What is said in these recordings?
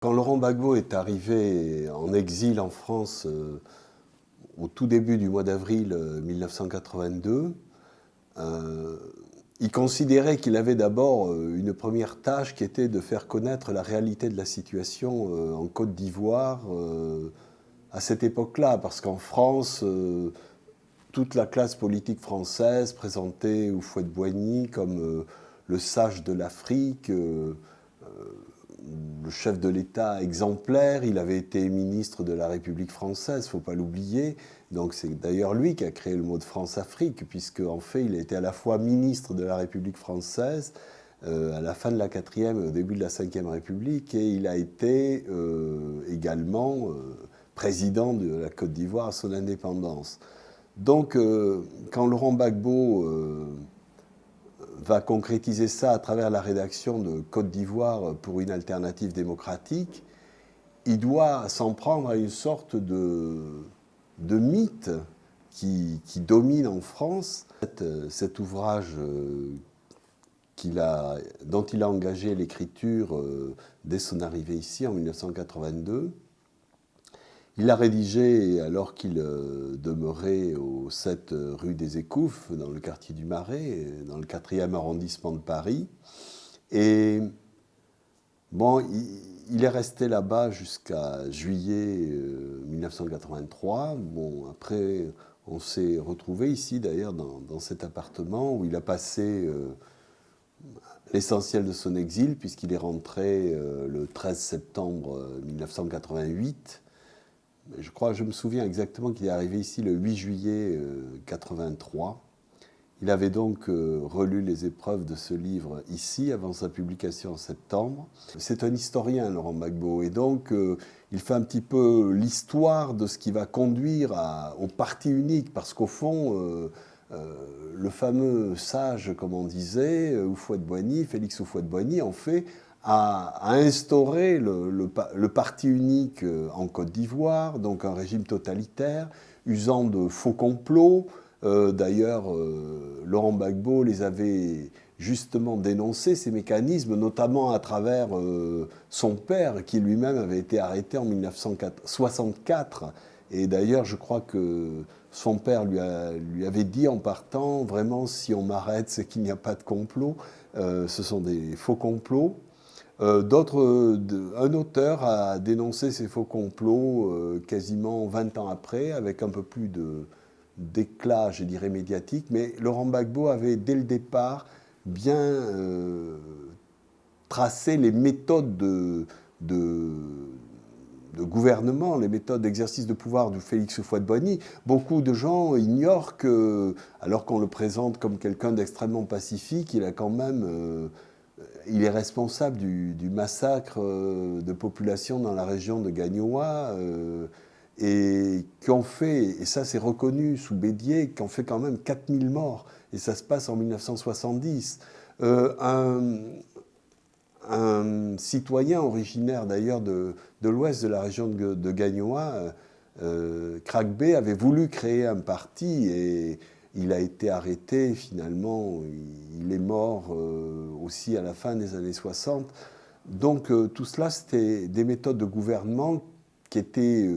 Quand Laurent Gbagbo est arrivé en exil en France au tout début du mois d'avril 1982, il considérait qu'il avait d'abord une première tâche qui était de faire connaître la réalité de la situation en Côte d'Ivoire à cette époque-là, parce qu'en France, toute la classe politique française présentait Houphouët-Boigny comme le sage de l'Afrique, le chef de l'État exemplaire. Il avait été ministre de la République française, il ne faut pas l'oublier. Donc c'est d'ailleurs lui qui a créé le mot de France-Afrique, puisque en fait il a été à la fois ministre de la République française à la fin de la 4e et au début de la 5e République, et il a été également président de la Côte d'Ivoire à son indépendance. Donc quand Laurent Gbagbo va concrétiser ça à travers la rédaction de Côte d'Ivoire pour une alternative démocratique, il doit s'en prendre à une sorte de mythe qui domine en France. Cet ouvrage dont il a engagé l'écriture dès son arrivée ici en 1982, il l'a rédigé alors qu'il demeurait au 7 rue des Écouffes, dans le quartier du Marais, dans le 4e arrondissement de Paris. Et bon, il est resté là-bas jusqu'à juillet 1983. Bon, après, on s'est retrouvé ici, d'ailleurs, dans cet appartement où il a passé l'essentiel de son exil, puisqu'il est rentré le 13 septembre 1988. Je me souviens exactement qu'il est arrivé ici le 8 juillet 83. Il avait donc relu les épreuves de ce livre ici, avant sa publication en septembre. C'est un historien, Laurent Gbagbo, et donc il fait un petit peu l'histoire de ce qui va conduire au parti unique, parce qu'au fond, le fameux sage, comme on disait, Houphouët-Boigny, Félix Houphouët-Boigny, en fait, a instauré le parti unique en Côte d'Ivoire, donc un régime totalitaire, usant de faux complots. D'ailleurs, Laurent Gbagbo les avait justement dénoncés, ces mécanismes, notamment à travers son père, qui lui-même avait été arrêté en 1964. Et d'ailleurs, je crois que son père lui avait dit en partant, vraiment, si on m'arrête, c'est qu'il n'y a pas de complot. Ce sont des faux complots. Un auteur a dénoncé ces faux complots quasiment 20 ans après, avec un peu plus d'éclat, je dirais, médiatique. Mais Laurent Gbagbo avait, dès le départ, bien tracé les méthodes de gouvernement, les méthodes d'exercice de pouvoir du Félix Houphouët-Boigny. Beaucoup de gens ignorent que, alors qu'on le présente comme quelqu'un d'extrêmement pacifique, il a quand même... il est responsable du massacre de population dans la région de Gagnoa et qu'en fait, et ça c'est reconnu sous Bédier, qu'en fait quand même 4000 morts, et ça se passe en 1970. Un citoyen originaire d'ailleurs de l'ouest de la région de Gagnoa, Kragbe, avait voulu créer un parti et il a été arrêté finalement, il est mort aussi à la fin des années 60. Donc tout cela, c'était des méthodes de gouvernement qui étaient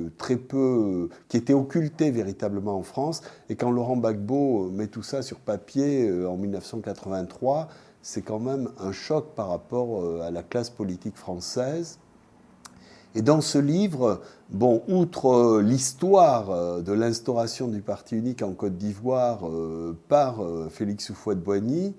qui étaient occultées véritablement en France. Et quand Laurent Gbagbo met tout ça sur papier en 1983, c'est quand même un choc par rapport à la classe politique française. Et dans ce livre, bon, outre l'histoire de l'instauration du parti unique en Côte d'Ivoire par Félix Houphouët-Boigny,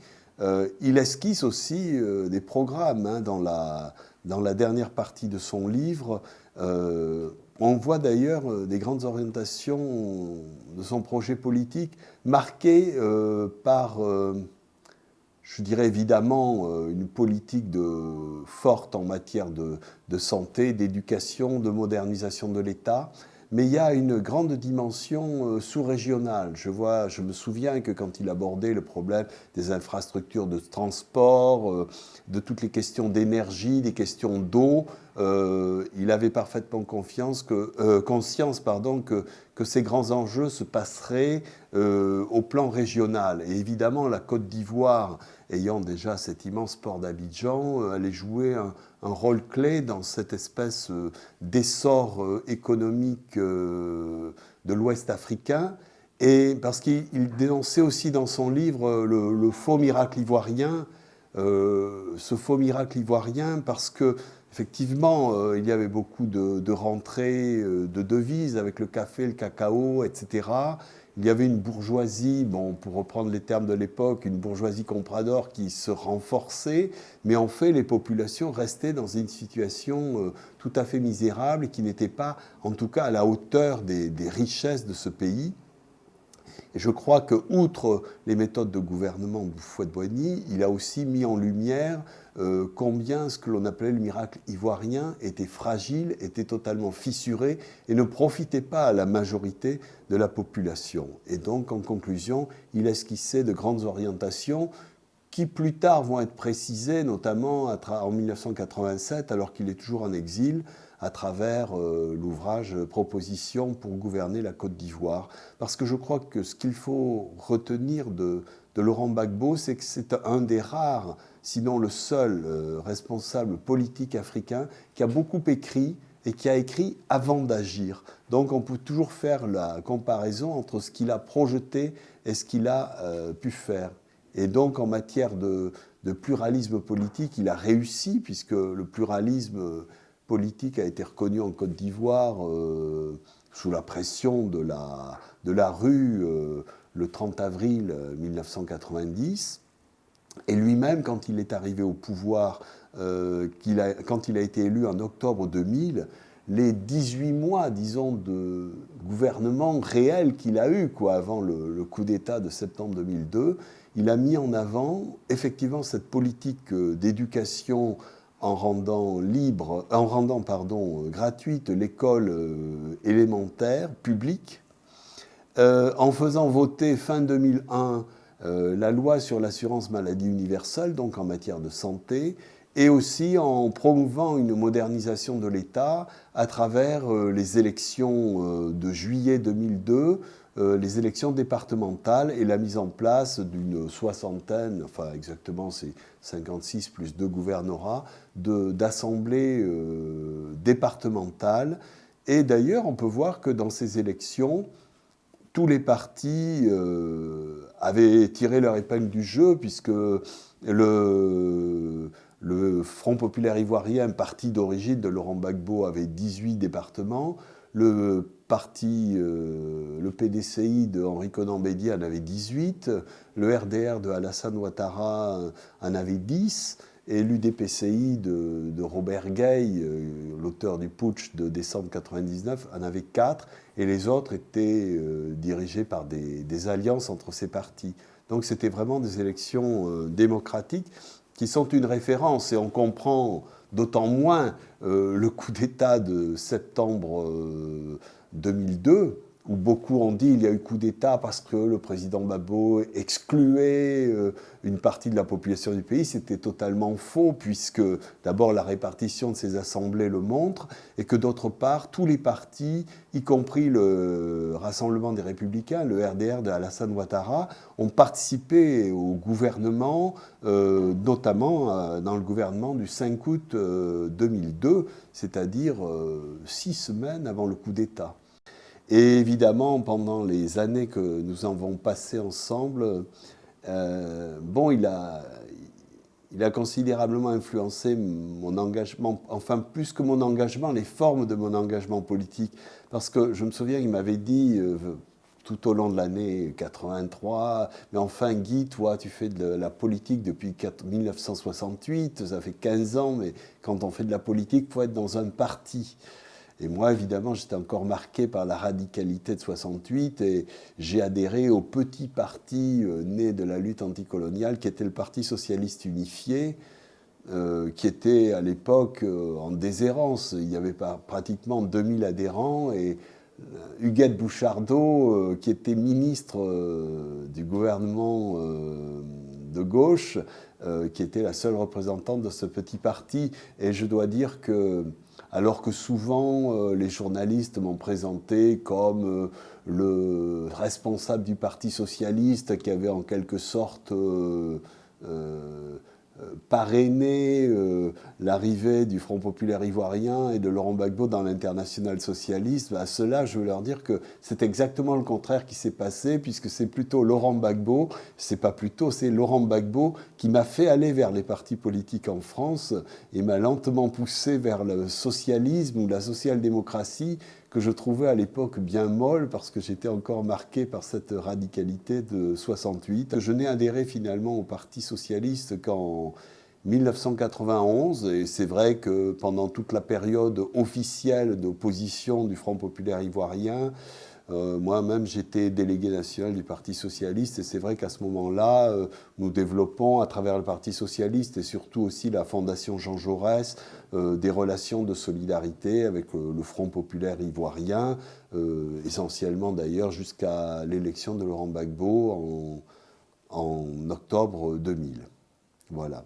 il esquisse aussi des programmes hein, dans la dernière partie de son livre. On voit d'ailleurs des grandes orientations de son projet politique marquées par... je dirais évidemment une politique forte en matière de santé, d'éducation, de modernisation de l'État, mais il y a une grande dimension sous-régionale. Je me souviens que quand il abordait le problème des infrastructures de transport, de toutes les questions d'énergie, des questions d'eau, il avait parfaitement conscience que ces grands enjeux se passeraient au plan régional. Et évidemment, la Côte d'Ivoire ayant déjà cet immense port d'Abidjan, allait jouer un rôle clé dans cette espèce d'essor économique de l'Ouest africain. Et parce qu'il dénonçait aussi dans son livre le faux miracle ivoirien, ce faux miracle ivoirien parce que effectivement, il y avait beaucoup de rentrées de devises avec le café, le cacao, etc. Il y avait une bourgeoisie, bon, pour reprendre les termes de l'époque, une bourgeoisie comprador qui se renforçait, mais en fait, les populations restaient dans une situation tout à fait misérable et qui n'était pas, en tout cas, à la hauteur des richesses de ce pays. Et je crois que, outre les méthodes de gouvernement de Houphouët-Boigny, il a aussi mis en lumière combien ce que l'on appelait le miracle ivoirien était fragile, était totalement fissuré et ne profitait pas à la majorité de la population. Et donc, en conclusion, il esquissait de grandes orientations qui plus tard vont être précisées, notamment en 1987, alors qu'il est toujours en exil, à travers l'ouvrage « Propositions pour gouverner la Côte d'Ivoire ». Parce que je crois que ce qu'il faut retenir de Laurent Gbagbo, c'est que c'est un des rares, sinon le seul responsable politique africain qui a beaucoup écrit et qui a écrit avant d'agir. Donc on peut toujours faire la comparaison entre ce qu'il a projeté et ce qu'il a pu faire. Et donc en matière de pluralisme politique, il a réussi, puisque le pluralisme politique a été reconnu en Côte d'Ivoire sous la pression de la rue le 30 avril 1990. Et lui-même, quand il est arrivé au pouvoir, quand il a été élu en octobre 2000, les 18 mois, disons, de gouvernement réel qu'il a eu, avant le coup d'État de septembre 2002, il a mis en avant effectivement cette politique d'éducation en rendant gratuite l'école élémentaire publique, en faisant voter fin 2001 la loi sur l'assurance maladie universelle, donc en matière de santé, et aussi en promouvant une modernisation de l'État à travers les élections de juillet 2002, les élections départementales et la mise en place d'une soixantaine, enfin exactement c'est 56 plus 2 gouvernorats, d'assemblées départementales. Et d'ailleurs, on peut voir que dans ces élections, tous les partis avaient tiré leur épingle du jeu, puisque le Front populaire ivoirien, parti d'origine de Laurent Gbagbo, avait 18 départements. Le PDCI de Henri Konan Bédié en avait 18. Le RDR de Alassane Ouattara en avait 10. Et l'UDPCI de Robert Gueï, l'auteur du putsch de décembre 1999, en avait 4. Et les autres étaient dirigés par des alliances entre ces partis. Donc c'était vraiment des élections démocratiques qui sont une référence, et on comprend d'autant moins le coup d'État de septembre 2002, où beaucoup ont dit qu'il y a eu coup d'État parce que le président Gbagbo excluait une partie de la population du pays. C'était totalement faux, puisque d'abord la répartition de ces assemblées le montre, et que d'autre part, tous les partis, y compris le Rassemblement des Républicains, le RDR de Alassane Ouattara, ont participé au gouvernement, notamment dans le gouvernement du 5 août 2002, c'est-à-dire 6 semaines avant le coup d'État. Et évidemment, pendant les années que nous avons passées ensemble, il a considérablement influencé mon engagement, enfin plus que mon engagement, les formes de mon engagement politique. Parce que je me souviens, il m'avait dit tout au long de l'année 83, mais enfin Guy, toi tu fais de la politique depuis 1968, ça fait 15 ans, mais quand on fait de la politique, il faut être dans un parti. Et moi, évidemment, j'étais encore marqué par la radicalité de 68 et j'ai adhéré au petit parti né de la lutte anticoloniale qui était le Parti socialiste unifié, qui était à l'époque en déshérence. Il y avait pratiquement 2000 adhérents et Huguette Bouchardot, qui était ministre du gouvernement de gauche, qui était la seule représentante de ce petit parti. Et je dois dire que alors que souvent les journalistes m'ont présenté comme le responsable du Parti socialiste qui avait en quelque sorte parrainé l'arrivée du Front populaire ivoirien et de Laurent Gbagbo dans l'international socialiste, à ceux-là, je veux leur dire que c'est exactement le contraire qui s'est passé, puisque c'est plutôt Laurent Gbagbo, c'est pas plutôt, c'est Laurent Gbagbo qui m'a fait aller vers les partis politiques en France et m'a lentement poussé vers le socialisme ou la social-démocratie, que je trouvais à l'époque bien molle, parce que j'étais encore marqué par cette radicalité de 68. Je n'ai adhéré finalement au Parti socialiste qu'en 1991, et c'est vrai que pendant toute la période officielle d'opposition du Front populaire ivoirien, moi-même, j'étais délégué national du Parti socialiste, et c'est vrai qu'à ce moment-là, nous développons à travers le Parti socialiste et surtout aussi la Fondation Jean Jaurès des relations de solidarité avec le Front populaire ivoirien, essentiellement d'ailleurs jusqu'à l'élection de Laurent Gbagbo en octobre 2000. Voilà.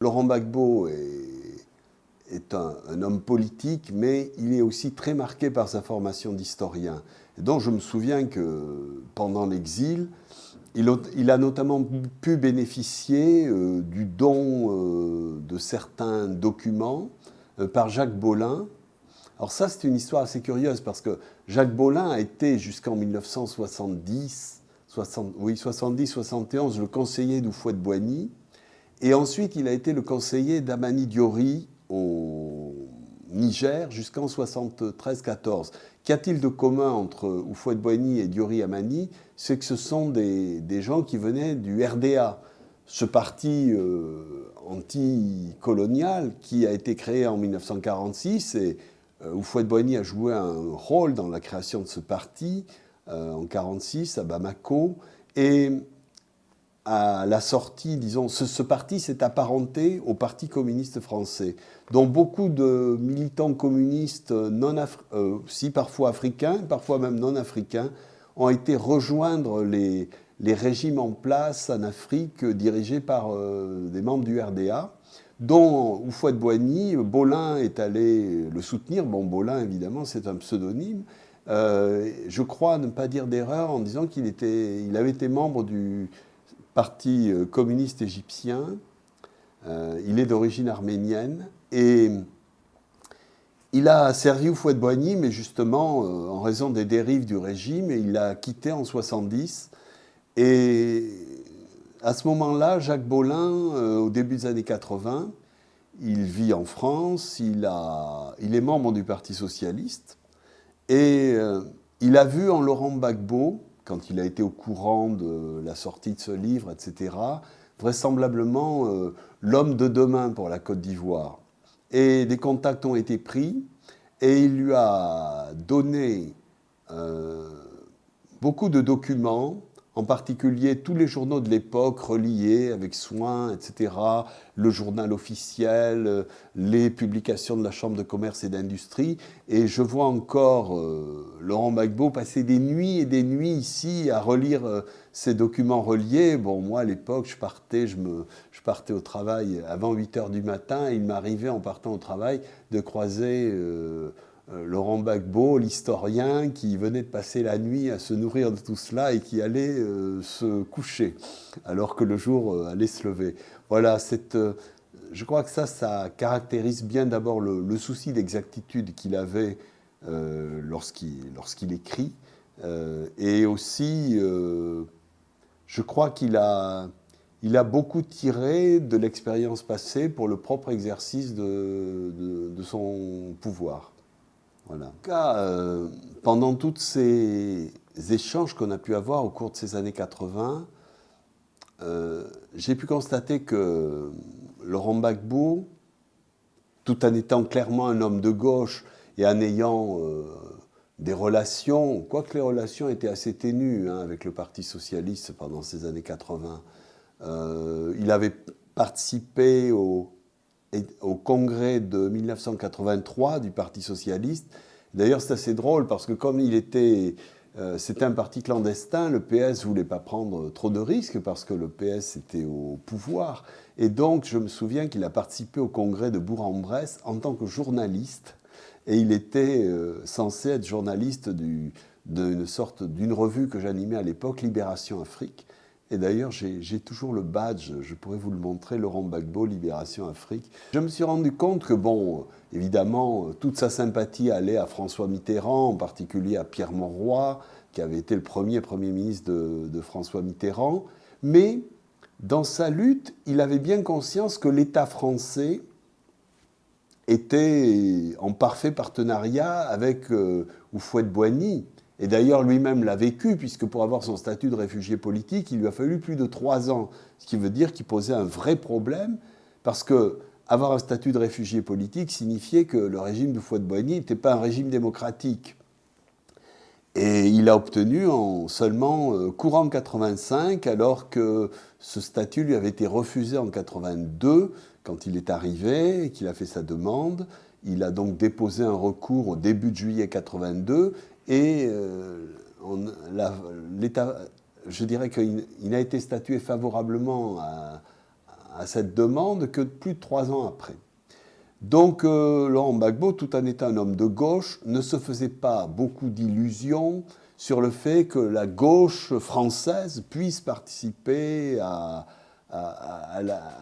Laurent Gbagbo est un homme politique, mais il est aussi très marqué par sa formation d'historien. Et donc je me souviens que pendant l'exil, il a notamment pu bénéficier du don de certains documents par Jacques Bollin. Alors ça, c'est une histoire assez curieuse, parce que Jacques Bollin a été jusqu'en 1970-71 le conseiller d'Houphouët-Boigny, et ensuite il a été le conseiller d'Amani Diori au Niger jusqu'en 73-14. Qu'y a-t-il de commun entre Houphouët-Boigny et Diori Amani? C'est que ce sont des gens qui venaient du RDA, ce parti anticolonial qui a été créé en 1946, et Houphouët-Boigny a joué un rôle dans la création de ce parti en 1946 à Bamako, et à la sortie, disons, ce parti s'est apparenté au Parti communiste français, dont beaucoup de militants communistes, si parfois africains, parfois même non africains, ont été rejoindre les régimes en place en Afrique dirigés par des membres du RDA, dont Houphouët-Boigny. Bollin est allé le soutenir. Bon, Bollin, évidemment, c'est un pseudonyme. Je crois ne pas dire d'erreur en disant qu'il avait été membre du Parti communiste égyptien. Il est d'origine arménienne, et il a servi Houphouët-Boigny, mais justement en raison des dérives du régime, et il l'a quitté en 70. Et à ce moment-là, Jacques Bollin, au début des années 80, il vit en France, il est membre du Parti socialiste, et il a vu en Laurent Gbagbo, quand il a été au courant de la sortie de ce livre, etc., vraisemblablement l'homme de demain pour la Côte d'Ivoire. Et des contacts ont été pris, et il lui a donné beaucoup de documents, en particulier tous les journaux de l'époque reliés avec soin, etc., le journal officiel, les publications de la Chambre de commerce et d'industrie. Et je vois encore Laurent Gbagbo passer des nuits et des nuits ici à relire ces documents reliés. Bon, moi, à l'époque, je partais au travail avant 8 h du matin, et il m'arrivait, en partant au travail, de croiser Laurent Gbagbo, l'historien, qui venait de passer la nuit à se nourrir de tout cela et qui allait se coucher, alors que le jour allait se lever. Voilà, je crois que ça caractérise bien d'abord le souci d'exactitude qu'il avait lorsqu'il écrit, et aussi, je crois qu'il a beaucoup tiré de l'expérience passée pour le propre exercice de son pouvoir. Voilà. En tout cas, pendant tous ces échanges qu'on a pu avoir au cours de ces années 80, j'ai pu constater que Laurent Gbagbo, tout en étant clairement un homme de gauche et en ayant des relations, quoique les relations étaient assez ténues avec le Parti socialiste pendant ces années 80, il avait participé au congrès de 1983 du Parti socialiste. D'ailleurs, c'est assez drôle parce que comme c'était un parti clandestin, le PS ne voulait pas prendre trop de risques parce que le PS était au pouvoir. Et donc, je me souviens qu'il a participé au congrès de Bourg-en-Bresse en tant que journaliste. Et il était censé être journaliste d'une revue que j'animais à l'époque, Libération Afrique. Et d'ailleurs, j'ai toujours le badge, je pourrais vous le montrer, Laurent Gbagbo, Libération Afrique. Je me suis rendu compte que, bon, évidemment, toute sa sympathie allait à François Mitterrand, en particulier à Pierre Mauroy, qui avait été le premier Premier ministre de François Mitterrand. Mais dans sa lutte, il avait bien conscience que l'État français était en parfait partenariat avec Houphouët-Boigny. Et d'ailleurs, lui-même l'a vécu, puisque pour avoir son statut de réfugié politique, il lui a fallu plus de 3 ans. Ce qui veut dire qu'il posait un vrai problème, parce que avoir un statut de réfugié politique signifiait que le régime de Houphouët-Boigny n'était pas un régime démocratique. Et il a obtenu en seulement courant 85, alors que ce statut lui avait été refusé en 82, quand il est arrivé et qu'il a fait sa demande. Il a donc déposé un recours au début de juillet 82, et l'État, je dirais qu'il n'a été statué favorablement à cette demande que plus de 3 ans après. Donc Laurent Gbagbo, tout en étant un homme de gauche, ne se faisait pas beaucoup d'illusions sur le fait que la gauche française puisse participer à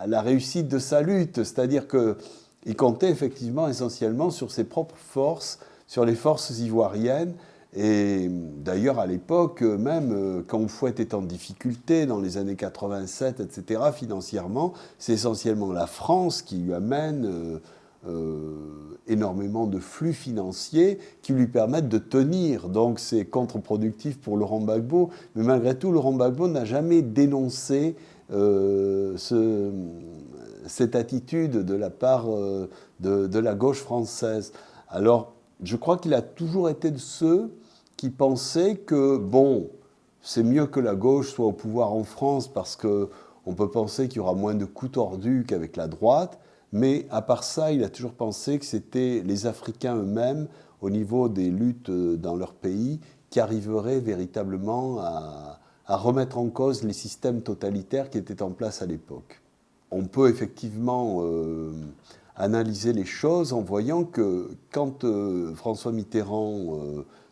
la réussite de sa lutte. C'est-à-dire qu'il comptait effectivement essentiellement sur ses propres forces, sur les forces ivoiriennes. Et d'ailleurs, à l'époque, même quand Houphouët est en difficulté, dans les années 87, etc., financièrement, c'est essentiellement la France qui lui amène énormément de flux financiers qui lui permettent de tenir. Donc c'est contre-productif pour Laurent Gbagbo, mais malgré tout, Laurent Gbagbo n'a jamais dénoncé cette attitude de la part de la gauche française. Alors, je crois qu'il a toujours été de ceux qui pensaient que, bon, c'est mieux que la gauche soit au pouvoir en France parce qu'on peut penser qu'il y aura moins de coups tordus qu'avec la droite, mais à part ça, il a toujours pensé que c'était les Africains eux-mêmes, au niveau des luttes dans leur pays, qui arriveraient véritablement à remettre en cause les systèmes totalitaires qui étaient en place à l'époque. On peut effectivement analyser les choses en voyant que quand François Mitterrand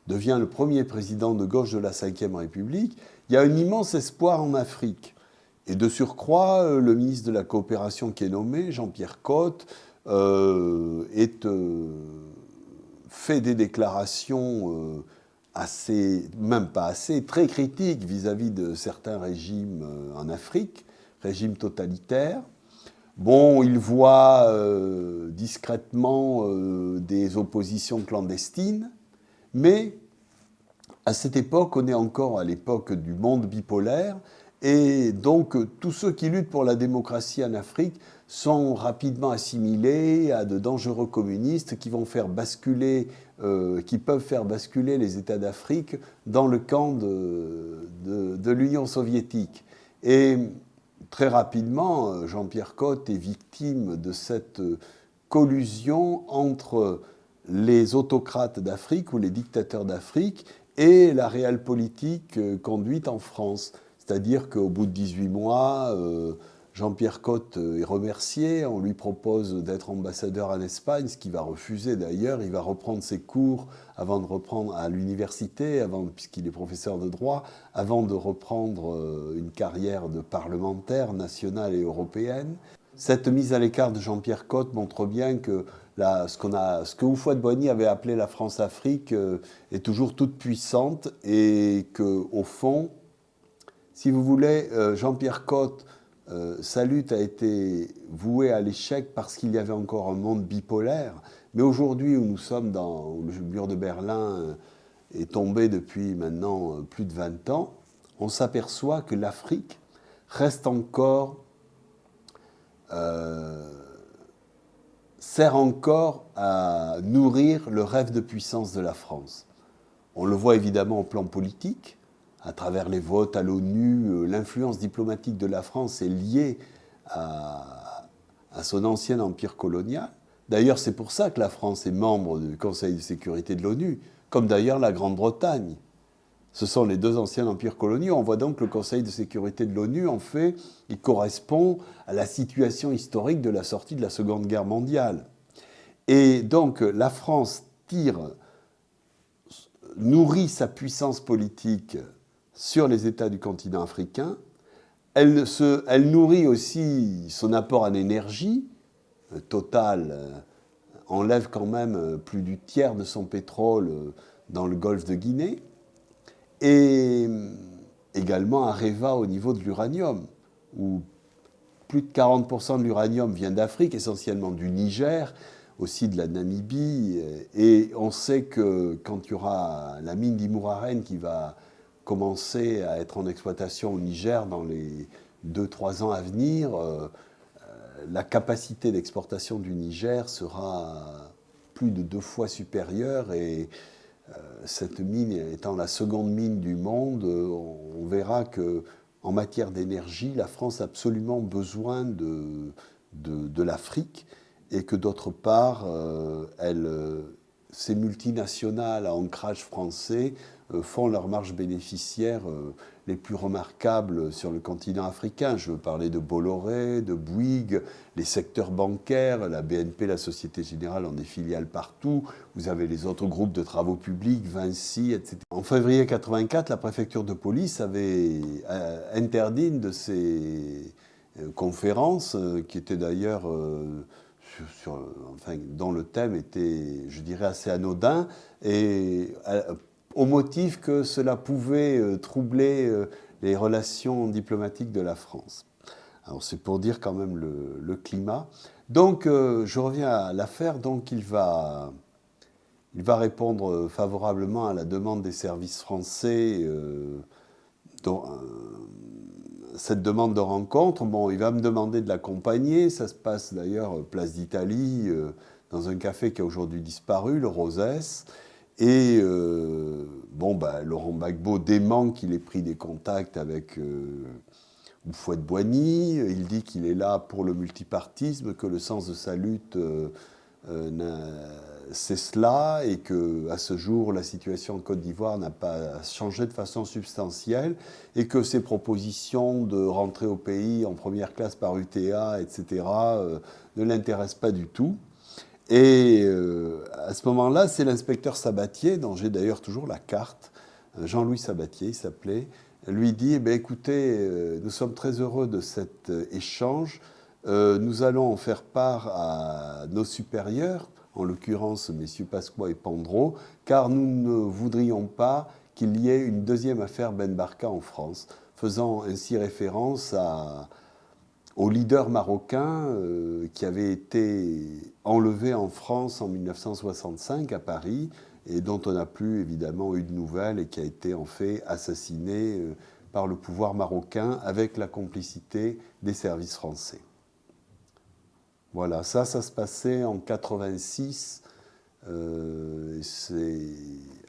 devient le premier président de gauche de la Ve République, il y a un immense espoir en Afrique. Et de surcroît, le ministre de la Coopération qui est nommé, Jean-Pierre Cot, fait des déclarations assez, même pas assez, très critiques vis-à-vis de certains régimes en Afrique, régimes totalitaires. Bon, il voit discrètement des oppositions clandestines, mais à cette époque, on est encore à l'époque du monde bipolaire, et donc tous ceux qui luttent pour la démocratie en Afrique sont rapidement assimilés à de dangereux communistes qui vont faire basculer, qui peuvent faire basculer les États d'Afrique dans le camp de l'Union soviétique. Et très rapidement, Jean-Pierre Cot est victime de cette collusion entre les autocrates d'Afrique ou les dictateurs d'Afrique et la réelle politique conduite en France. C'est-à-dire qu'au bout de 18 mois, Jean-Pierre Cot est remercié, on lui propose d'être ambassadeur en Espagne, ce qu'il va refuser d'ailleurs, il va reprendre ses cours avant de reprendre à l'université, puisqu'il est professeur de droit, avant de reprendre une carrière de parlementaire nationale et européenne. Cette mise à l'écart de Jean-Pierre Cot montre bien que ce que Houphouët-Boigny avait appelé la France-Afrique est toujours toute puissante et qu'au fond, si vous voulez, Jean-Pierre Cot, sa lutte a été vouée à l'échec parce qu'il y avait encore un monde bipolaire. Mais aujourd'hui, où nous sommes où le mur de Berlin est tombé depuis maintenant plus de 20 ans, on s'aperçoit que l'Afrique reste encore, sert encore à nourrir le rêve de puissance de la France. On le voit évidemment au plan politique, à travers les votes à l'ONU, l'influence diplomatique de la France est liée à son ancien empire colonial. D'ailleurs, c'est pour ça que la France est membre du Conseil de sécurité de l'ONU, comme d'ailleurs la Grande-Bretagne. Ce sont les deux anciens empires coloniaux. On voit donc que le Conseil de sécurité de l'ONU, en fait, il correspond à la situation historique de la sortie de la Seconde Guerre mondiale. Et donc, la France nourrit sa puissance politique sur les États du continent africain, elle nourrit aussi son apport en énergie. Total enlève quand même plus du tiers de son pétrole dans le golfe de Guinée. Et également Areva au niveau de l'uranium, où plus de 40% de l'uranium vient d'Afrique, essentiellement du Niger, aussi de la Namibie. Et on sait que quand il y aura la mine d'Imouraren qui va commencer à être en exploitation au Niger dans les 2-3 ans à venir, la capacité d'exportation du Niger sera plus de 2 fois supérieure. Et cette mine étant la seconde mine du monde, on verra que en matière d'énergie, la France a absolument besoin de l'Afrique et que d'autre part, ces multinationales à ancrage français font leurs marges bénéficiaires les plus remarquables sur le continent africain. Je veux parler de Bolloré, de Bouygues, les secteurs bancaires, la BNP, la Société Générale ont des filiales partout. Vous avez les autres groupes de travaux publics, Vinci, etc. En février 1984, la préfecture de police avait interdit une de ces conférences, qui était d'ailleurs dont le thème était, je dirais, assez anodin, et au motif que cela pouvait troubler les relations diplomatiques de la France. Alors c'est pour dire quand même le climat. Donc je reviens à l'affaire. Donc il va répondre favorablement à la demande des services français, cette demande de rencontre. Bon, il va me demander de l'accompagner. Ça se passe d'ailleurs place d'Italie, dans un café qui a aujourd'hui disparu, le Rosès. Et Laurent Gbagbo dément qu'il ait pris des contacts avec Houphouët-Boigny. Il dit qu'il est là pour le multipartisme, que le sens de sa lutte c'est cela, et qu'à ce jour, la situation en Côte d'Ivoire n'a pas changé de façon substantielle, et que ses propositions de rentrer au pays en première classe par UTA, etc., ne l'intéressent pas du tout. Et à ce moment-là, c'est l'inspecteur Sabatier, dont j'ai d'ailleurs toujours la carte, Jean-Louis Sabatier, il s'appelait, lui dit, écoutez, nous sommes très heureux de cet échange, nous allons en faire part à nos supérieurs, en l'occurrence messieurs Pasqua et Pandro, car nous ne voudrions pas qu'il y ait une deuxième affaire Ben Barka en France, faisant ainsi référence au leader marocain qui avait été enlevé en France en 1965 à Paris et dont on n'a plus évidemment eu de nouvelles et qui a été en fait assassiné par le pouvoir marocain avec la complicité des services français. Voilà, ça se passait en 86, c'est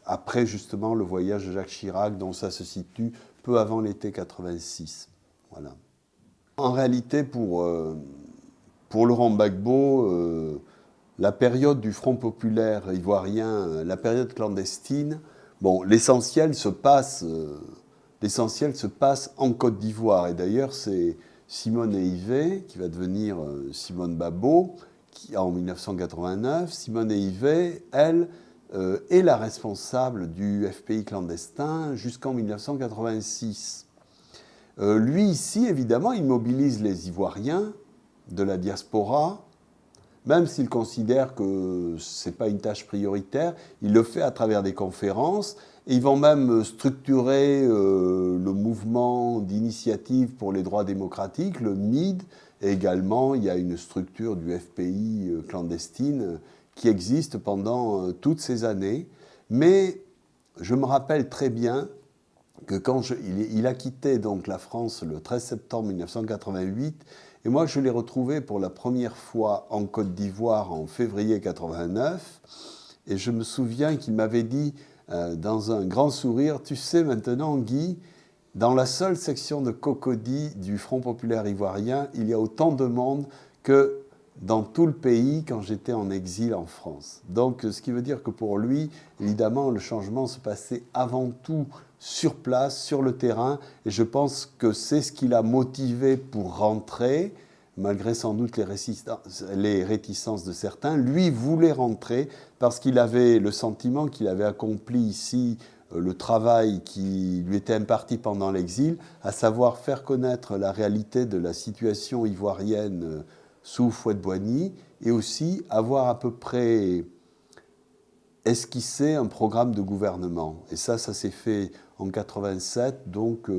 après justement le voyage de Jacques Chirac, dont ça se situe peu avant l'été 86. Voilà. En réalité, pour Laurent Gbagbo, la période du Front populaire ivoirien, la période clandestine, bon, l'essentiel se passe en Côte d'Ivoire. Et d'ailleurs, c'est Simone Eivet, qui va devenir Simone Babo, qui, en 1989, Simone Eivet, elle, est la responsable du FPI clandestin jusqu'en 1986. Lui, ici, évidemment, il mobilise les Ivoiriens de la diaspora, même s'il considère que ce n'est pas une tâche prioritaire, il le fait à travers des conférences. Et ils vont même structurer le mouvement d'initiative pour les droits démocratiques, le MID. Et également, il y a une structure du FPI clandestine qui existe pendant toutes ces années. Mais je me rappelle très bien que il a quitté donc la France le 13 septembre 1988, et moi je l'ai retrouvé pour la première fois en Côte d'Ivoire en février 89, et je me souviens qu'il m'avait dit dans un grand sourire, « Tu sais maintenant, Guy, dans la seule section de Cocody du Front populaire ivoirien, il y a autant de monde que dans tout le pays quand j'étais en exil en France. » Donc, ce qui veut dire que pour lui, évidemment, le changement se passait avant tout sur place, sur le terrain, et je pense que c'est ce qui l'a motivé pour rentrer, malgré sans doute les réticences de certains. Lui voulait rentrer parce qu'il avait le sentiment qu'il avait accompli ici le travail qui lui était imparti pendant l'exil, à savoir faire connaître la réalité de la situation ivoirienne sous Houphouët-Boigny, et aussi avoir à peu près esquissé un programme de gouvernement. Et ça s'est fait en 87, donc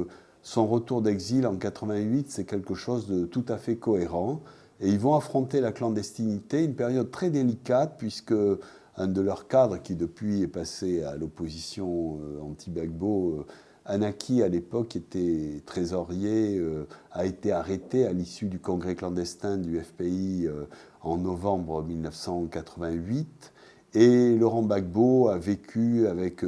son retour d'exil en 88, c'est quelque chose de tout à fait cohérent. Et ils vont affronter la clandestinité, une période très délicate, puisque un de leurs cadres, qui depuis est passé à l'opposition anti-Gbagbo, Anaki, à l'époque, était trésorier, a été arrêté à l'issue du congrès clandestin du FPI en novembre 1988. Et Laurent Gbagbo a vécu avec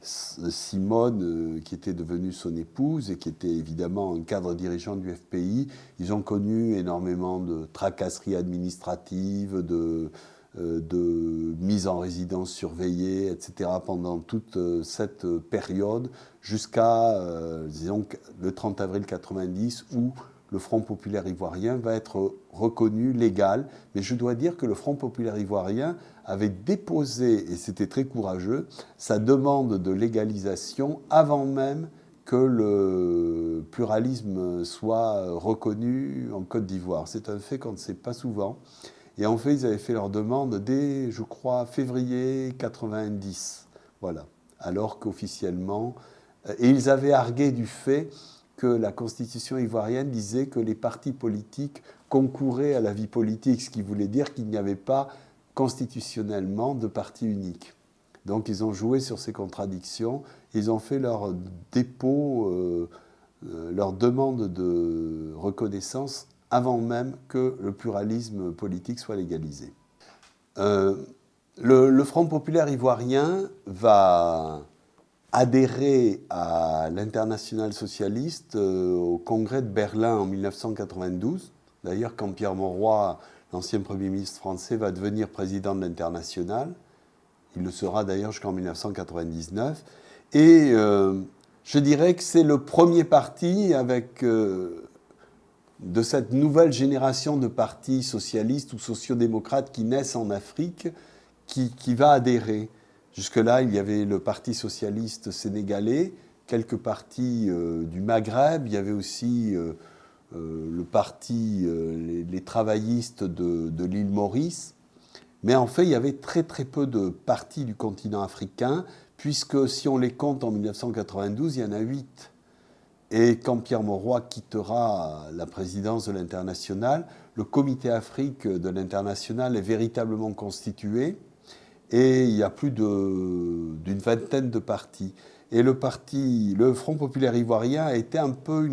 Simone, qui était devenue son épouse et qui était évidemment un cadre dirigeant du FPI. Ils ont connu énormément de tracasseries administratives, de mise en résidence surveillée, etc. pendant toute cette période jusqu'à, disons, le 30 avril 1990 où le Front populaire ivoirien va être reconnu légal. Mais je dois dire que le Front populaire ivoirien avait déposé, et c'était très courageux, sa demande de légalisation avant même que le pluralisme soit reconnu en Côte d'Ivoire. C'est un fait qu'on ne sait pas souvent. Et en fait, ils avaient fait leur demande dès, je crois, février 90. Voilà. Alors qu'officiellement... Et ils avaient argué du fait que la constitution ivoirienne disait que les partis politiques concouraient à la vie politique, ce qui voulait dire qu'il n'y avait pas constitutionnellement de parti unique. Donc ils ont joué sur ces contradictions, ils ont fait leur dépôt, leur demande de reconnaissance avant même que le pluralisme politique soit légalisé. Le Front populaire ivoirien va adhérer à l'Internationale socialiste au congrès de Berlin en 1992. D'ailleurs, quand Pierre Mauroy, l'ancien Premier ministre français, va devenir président de l'Internationale, il le sera d'ailleurs jusqu'en 1999, et je dirais que c'est le premier parti avec... de cette nouvelle génération de partis socialistes ou sociodémocrates qui naissent en Afrique, qui va adhérer. Jusque-là, il y avait le Parti socialiste sénégalais, quelques partis du Maghreb, il y avait aussi le parti, les travaillistes de l'île Maurice. Mais en fait, il y avait très très peu de partis du continent africain, puisque si on les compte en 1992, il y en a 8. Et quand Pierre Mauroy quittera la présidence de l'Internationale, le comité Afrique de l'Internationale est véritablement constitué et il y a plus d'une vingtaine de partis. Et le Front populaire ivoirien a été un peu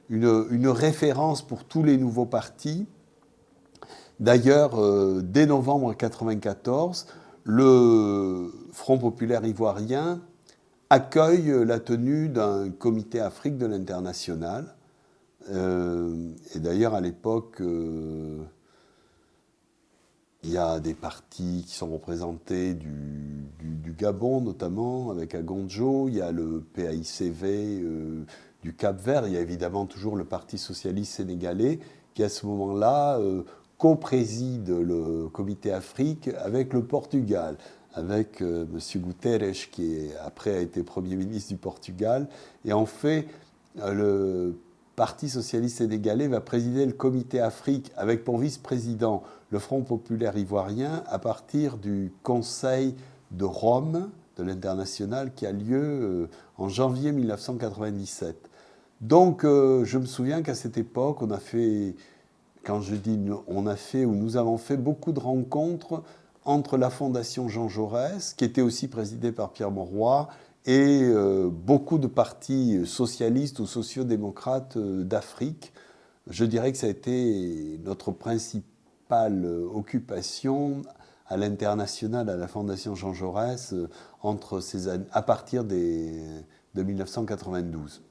une référence pour tous les nouveaux partis. D'ailleurs, dès novembre 1994, le Front populaire ivoirien accueille la tenue d'un comité Afrique de l'Internationale. Et d'ailleurs, à l'époque, il y a des partis qui sont représentés du Gabon, notamment, avec Agonjo. Il y a le PAICV du Cap-Vert. Il y a évidemment toujours le Parti socialiste sénégalais, qui à ce moment-là co-préside le comité Afrique avec le Portugal, avec M. Guterres, qui après a été Premier ministre du Portugal. Et en fait, le Parti socialiste sénégalais va présider le comité Afrique avec pour vice-président le Front populaire ivoirien à partir du Conseil de Rome de l'Internationale qui a lieu en janvier 1997. Donc je me souviens qu'à cette époque, on a fait, quand je dis on a fait ou nous avons fait beaucoup de rencontres entre la Fondation Jean Jaurès, qui était aussi présidée par Pierre Mauroy, et beaucoup de partis socialistes ou sociodémocrates d'Afrique. Je dirais que ça a été notre principale occupation à l'international, à la Fondation Jean Jaurès, entre ces années, à partir de 1992.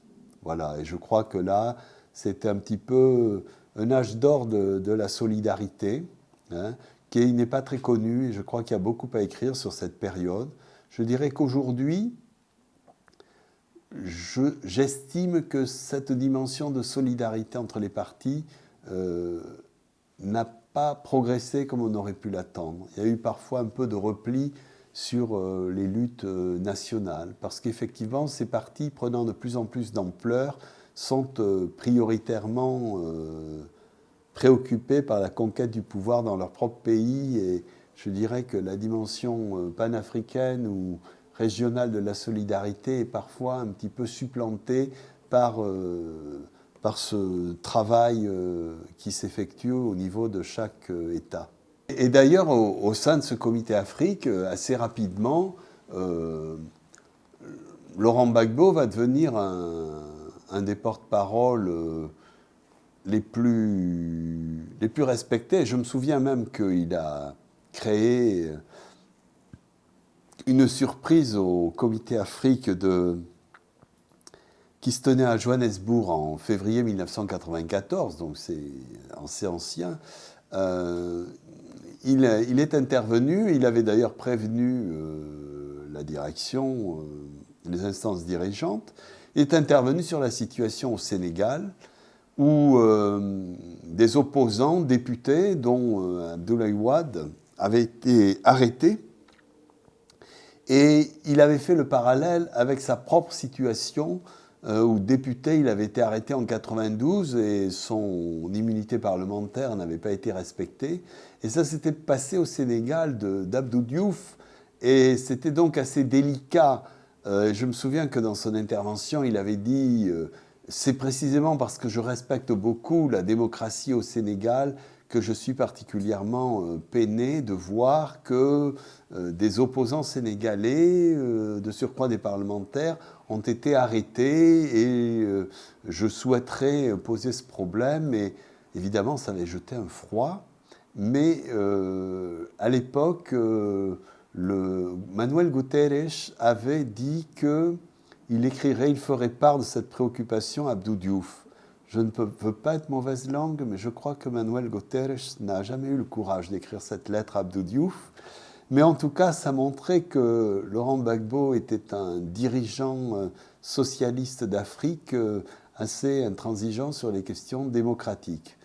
Voilà, et je crois que là, c'était un petit peu un âge d'or de la solidarité, hein, qui n'est pas très connu, et je crois qu'il y a beaucoup à écrire sur cette période. Je dirais qu'aujourd'hui, j'estime que cette dimension de solidarité entre les partis n'a pas progressé comme on aurait pu l'attendre. Il y a eu parfois un peu de repli sur les luttes nationales. Parce qu'effectivement, ces partis prenant de plus en plus d'ampleur sont prioritairement préoccupés par la conquête du pouvoir dans leur propre pays. Et je dirais que la dimension panafricaine ou régionale de la solidarité est parfois un petit peu supplantée par ce travail qui s'effectue au niveau de chaque État. Et d'ailleurs, au sein de ce comité Afrique, assez rapidement, Laurent Gbagbo va devenir un des porte-parole les plus respectés. Je me souviens même qu'il a créé une surprise au comité Afrique qui se tenait à Johannesburg en février 1994, donc c'est assez ancien. Il est intervenu, il avait d'ailleurs prévenu la direction, les instances dirigeantes. Il est intervenu sur la situation au Sénégal, où des opposants députés, dont Abdoulaye Wade, avaient été arrêtés. Et il avait fait le parallèle avec sa propre situation, où député, il avait été arrêté en 92 et son immunité parlementaire n'avait pas été respectée. Et ça s'était passé au Sénégal d'Abdou Diouf. Et c'était donc assez délicat. Je me souviens que dans son intervention, il avait dit c'est précisément parce que je respecte beaucoup la démocratie au Sénégal que je suis particulièrement peiné de voir que des opposants sénégalais, de surcroît des parlementaires, ont été arrêtés et je souhaiterais poser ce problème. Et évidemment, ça avait jeté un froid. Mais à l'époque, Manuel Guterres avait dit qu'il écrirait, il ferait part de cette préoccupation à Abdou Diouf. Je ne veux pas être mauvaise langue, mais je crois que Manuel Guterres n'a jamais eu le courage d'écrire cette lettre à Abdou Diouf. Mais en tout cas, ça montrait que Laurent Gbagbo était un dirigeant socialiste d'Afrique assez intransigeant sur les questions démocratiques.